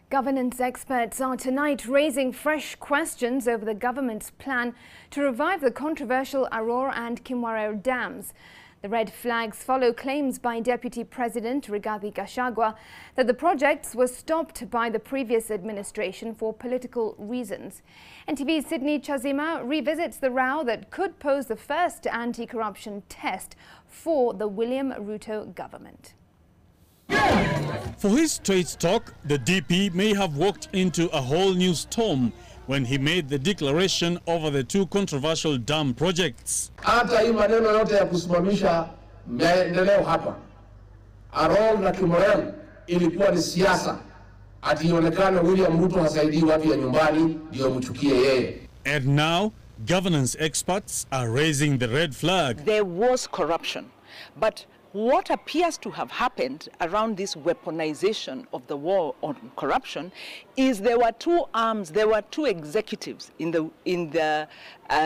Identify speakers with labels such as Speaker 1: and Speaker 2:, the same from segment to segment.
Speaker 1: Governance experts are tonight raising fresh questions over the government's plan to revive the controversial Arror and Kimwarer dams. The red flags follow claims by Deputy President Rigathi Gachagua that the projects were stopped by the previous administration for political reasons. NTV's Sydney Chazima revisits the row that could pose the first anti-corruption test for the William Ruto government.
Speaker 2: For his straight talk, the DP may have walked into a whole new storm when he made the declaration over the two controversial dam projects.
Speaker 3: Hata hii maneno yote ya kusimamisha maendeleo hapa Arror na Kimwarer ilikuwa ni siasa, ati ionekane William Ruto hasaidii watu ya nyumbani ndio mchukie yeye.
Speaker 2: And now, governance experts are raising the red flag.
Speaker 4: There was corruption, but what appears to have happened around this weaponization of the war on corruption is there were two arms, there were two executives in the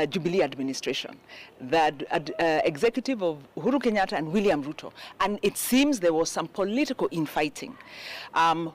Speaker 4: Jubilee administration, the executive of Uhuru Kenyatta and William Ruto, and it seems there was some political infighting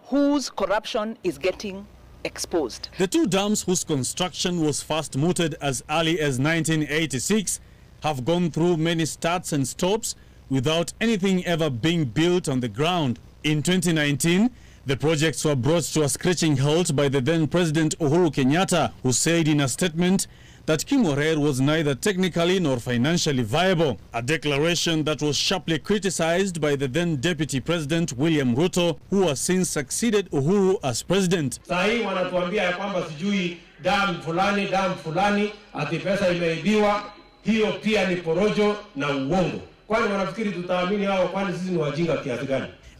Speaker 4: whose corruption is getting exposed.
Speaker 2: The two dams, whose construction was first mooted as early as 1986, have gone through many starts and stops without anything ever being built on the ground. In 2019, the projects were brought to a screeching halt by the then President Uhuru Kenyatta, who said in a statement that Kimwarer was neither technically nor financially viable, a declaration that was sharply criticized by the then Deputy President William Ruto, who has since succeeded Uhuru as president.
Speaker 5: Sahi wanatuambia ya kwamba sijui dam fulani ati pesa imeibiwa, hiyo pia ni porojo na uongo.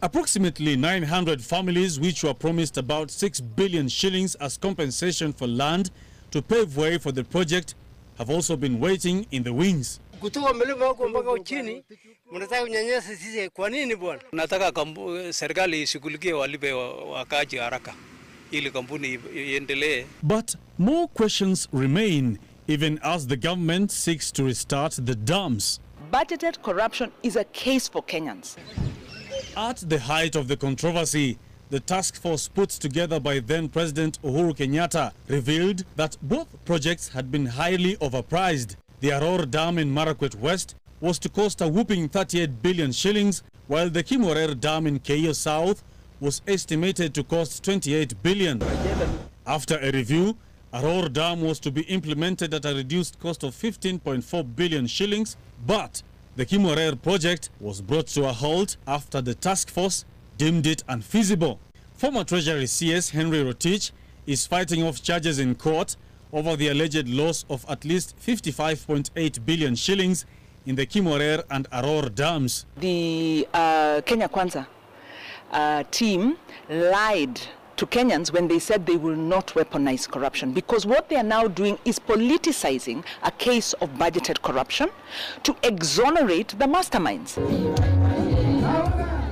Speaker 2: Approximately 900 families, which were promised about 6 billion shillings as compensation for land to pave way for the project, have also been waiting in the wings.
Speaker 6: Nataka serikali ishughulikie walipe wakaaji haraka ili kampuni iendelee.
Speaker 2: But more questions remain even as the government seeks to restart the dams.
Speaker 4: Budgeted corruption is a case for Kenyans.
Speaker 2: At the height of the controversy, the task force put together by then President Uhuru Kenyatta revealed that both projects had been highly overpriced. The Arror Dam in Marakwet West was to cost a whopping 38 billion shillings, while the Kimwarer Dam in Keio South was estimated to cost 28 billion. After a review, Arror Dam was to be implemented at a reduced cost of 15.4 billion shillings, but the Kimwarer project was brought to a halt after the task force deemed it unfeasible. Former Treasury CS Henry Rotich is fighting off charges in court over the alleged loss of at least 55.8 billion shillings in the Kimwarer and Arror dams.
Speaker 4: The Kenya Kwanza team lied to Kenyans when they said they will not weaponize corruption, because what they are now doing is politicizing a case of budgeted corruption to exonerate the masterminds.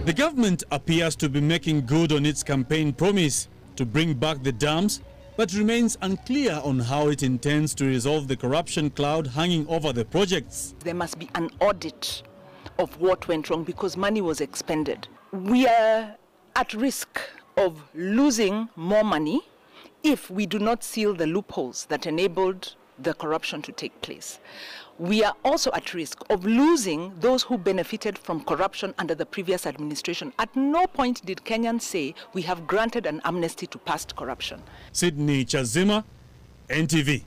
Speaker 2: The government appears to be making good on its campaign promise to bring back the dams, but remains unclear on how it intends to resolve the corruption cloud hanging over the projects.
Speaker 4: There must be an audit of what went wrong because money was expended. We are at risk of losing more money if we do not seal the loopholes that enabled the corruption to take place. We are also at risk of losing those who benefited from corruption under the previous administration. At no point did Kenyans say we have granted an amnesty to past corruption.
Speaker 2: Sydney Chazima, NTV.